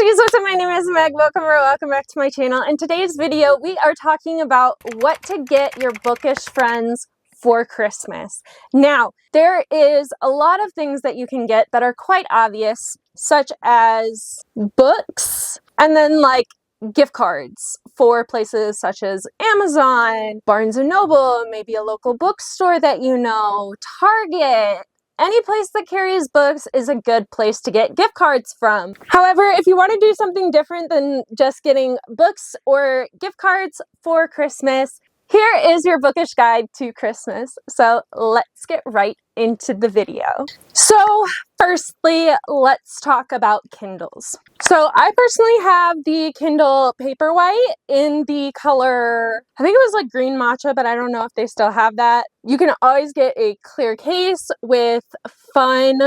What's up? My name is Meg. Welcome back to my channel. In today's video, we are talking about what to get your bookish friends for Christmas. Now, there is a lot of things that you can get that are quite obvious, such as books, and then like gift cards for places such as Amazon, Barnes & Noble, maybe a local bookstore that you know, Target. Any place that carries books is a good place to get gift cards from. However, if you want to do something different than just getting books or gift cards for Christmas, here is your bookish guide to Christmas. So let's get right into the video. So firstly, let's talk about Kindles. So I personally have the Kindle Paperwhite in the color, I think it was like green matcha, but I don't know if they still have that. You can always get a clear case with fun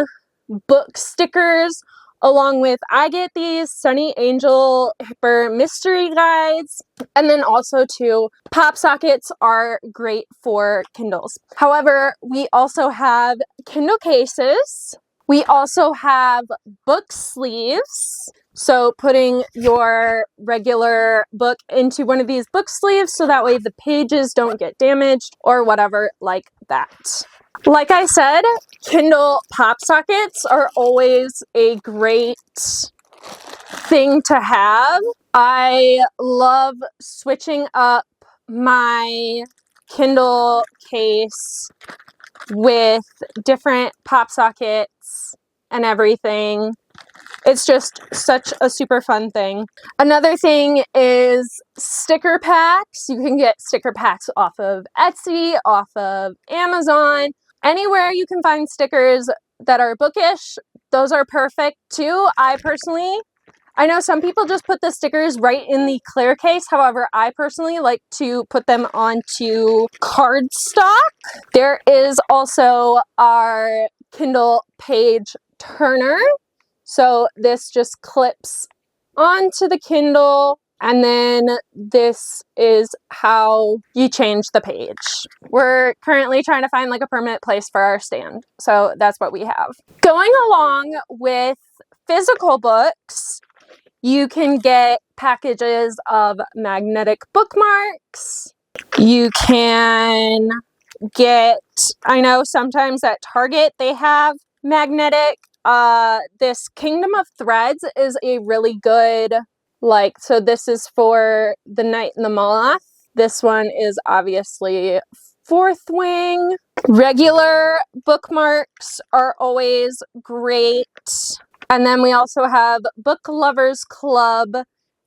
book stickers, along with, I get these Sunny Angel Hipper mystery guides, and then also too, pop sockets are great for Kindles. However, we also have Kindle cases. We also have book sleeves. So putting your regular book into one of these book sleeves so that way the pages don't get damaged or whatever like that. Like I said, Kindle pop sockets are always a great thing to have. I love switching up my Kindle case with different pop sockets and everything. It's just such a super fun thing. Another thing is sticker packs. You can get sticker packs off of Etsy, off of Amazon. Anywhere you can find stickers that are bookish, those are perfect too. I know some people just put the stickers right in the clear case. However, I personally like to put them onto cardstock. There is also our Kindle page turner. So this just clips onto the Kindle, and then this is how you change the page. We're currently trying to find like a permanent place for our stand, so that's what we have. Going along with physical books, you can get packages of magnetic bookmarks. You can get, I know sometimes at Target they have magnetic. This Kingdom of Threads is a really good, so this is for the Knight and the Moth. This one is obviously Fourth Wing. Regular bookmarks are always great. And then we also have Book Lovers Club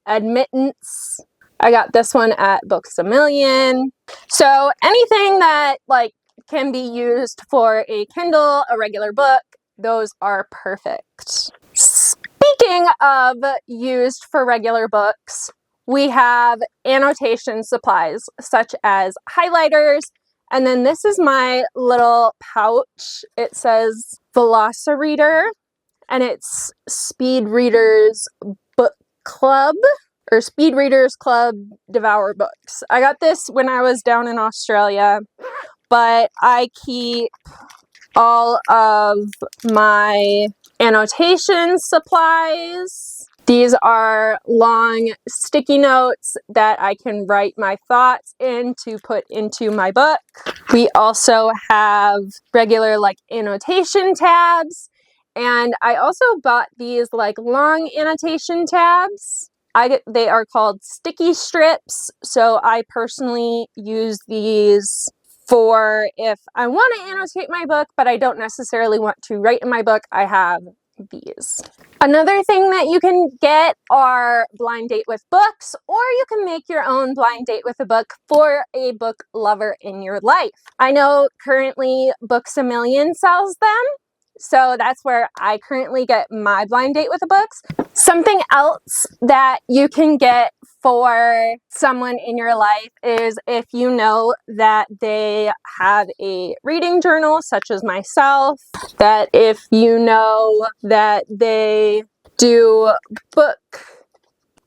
Admittance. I got this one at Books A Million. So anything that can be used for a Kindle, a regular book, those are perfect. Speaking of used for regular books, we have annotation supplies such as highlighters, and then this is my little pouch. It says Velocireader, and it's Speed Readers Book Club, or Speed Readers Club Devour Books. I got this when I was down in Australia, but I keep all of my annotation supplies. These are long sticky notes that I can write my thoughts in to put into my book. We also have regular annotation tabs, and I also bought these long annotation tabs. They are called sticky strips, so I personally use these for if I want to annotate my book, but I don't necessarily want to write in my book. I have these. Another thing that you can get are blind date with books, or you can make your own blind date with a book for a book lover in your life. I know currently Books A Million sells them, so that's where I currently get my blind date with the books. Something else that you can get for someone in your life is if you know that they have a reading journal, such as myself, that if you know that they do book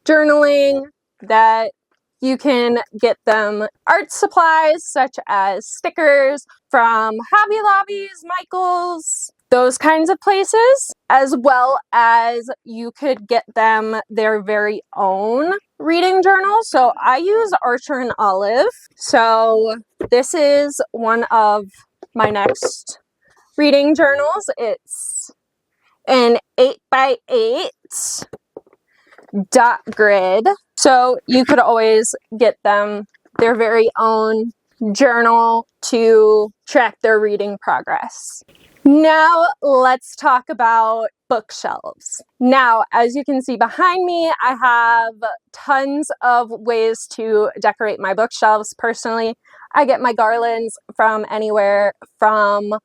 journaling, that You can get them art supplies such as stickers from Hobby Lobbies, Michael's, those kinds of places, as well as you could get them their very own reading journal. So I use Archer and Olive. So this is one of my next reading journals. It's an 8x8 dot grid. So you could always get them their very own journal to track their reading progress. Now let's talk about bookshelves. Now, as you can see behind me, I have tons of ways to decorate my bookshelves. Personally, I get my garlands from anywhere from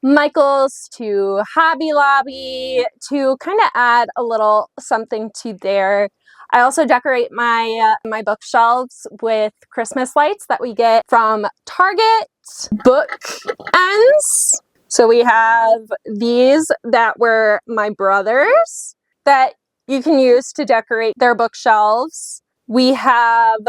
Michael's to Hobby Lobby to kind of add a little something to there. I also decorate my bookshelves with Christmas lights that we get from Target, Bookworms. So we have these that were my brother's that you can use to decorate their bookshelves. We have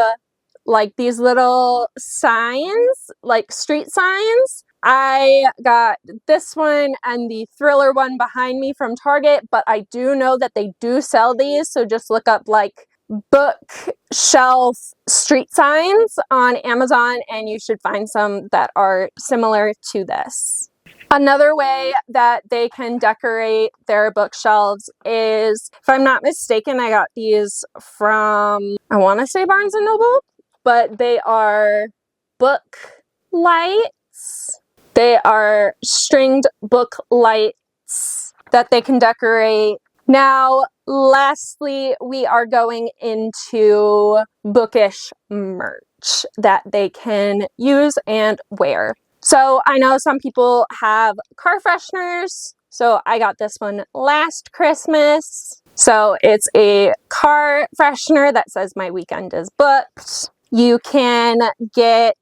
like these little signs, like street signs. I got this one and the Thriller one behind me from Target, but I do know that they do sell these, so just look up like bookshelf street signs on Amazon and you should find some that are similar to this. Another way that they can decorate their bookshelves is, if I'm not mistaken, I got these from, I want to say Barnes & Noble, but they are book lights. They are stringed book lights that they can decorate. Now, lastly, we are going into Bookish merch that they can use and wear. So I know some people have car fresheners. So I got this one last Christmas. So it's a car freshener that says my weekend is booked. You can get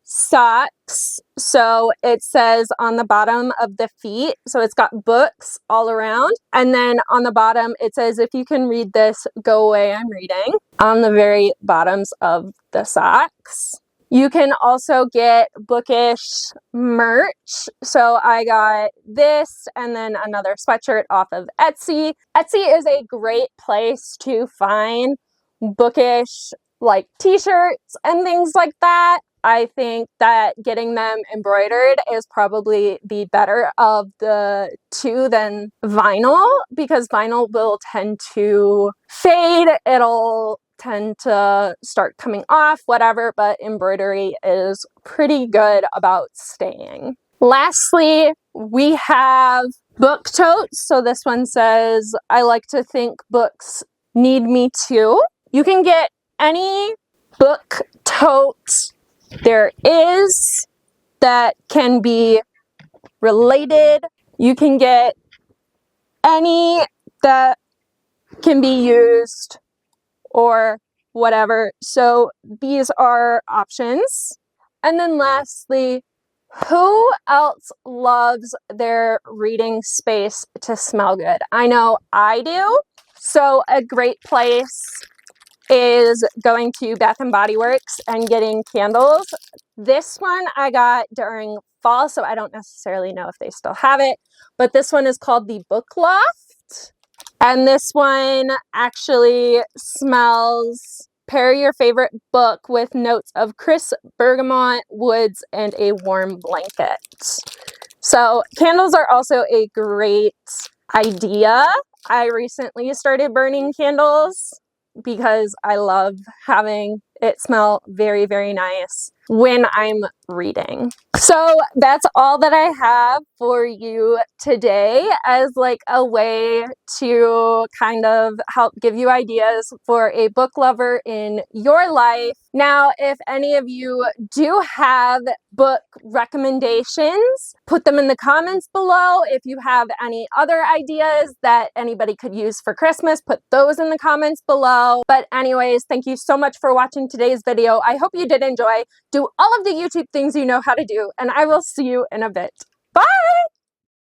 socks. So it says on the bottom of the feet. So it's got books all around. And then on the bottom, it says, if you can read this, go away, I'm reading, on the very bottoms of the socks. You can also get Bookish merch. So I got this and then another sweatshirt off of Etsy. Etsy is a great place to find Bookish like t-shirts and things like that. I think that getting them embroidered is probably the better of the two than vinyl, because vinyl will tend to fade. It'll tend to start coming off, whatever, but embroidery is pretty good about staying. Lastly, we have book totes. So this one says, I like to think books need me too. You can get any book tote there is that can be related. You can get any that can be used or whatever. So these are options. And then lastly, who else loves their reading space to smell good? I know I do. So a great place is going to Bath & Body Works and getting candles. This one I got during fall, so I don't necessarily know if they still have it, but this one is called the Book Loft. And this one actually smells pair your favorite book with notes of crisp bergamot, woods, and a warm blanket. So candles are also a great idea. I recently started burning candles because I love having it smell very, very nice when I'm reading. So that's all that I have for you today as like a way to kind of help give you ideas for a book lover in your life. Now, if any of you do have book recommendations, put them in the comments below. If you have any other ideas that anybody could use for Christmas, put those in the comments below. But anyways, thank you so much for watching today's video. I hope you did enjoy. Do all of the YouTube things you know how to do, and I will see you in a bit. Bye!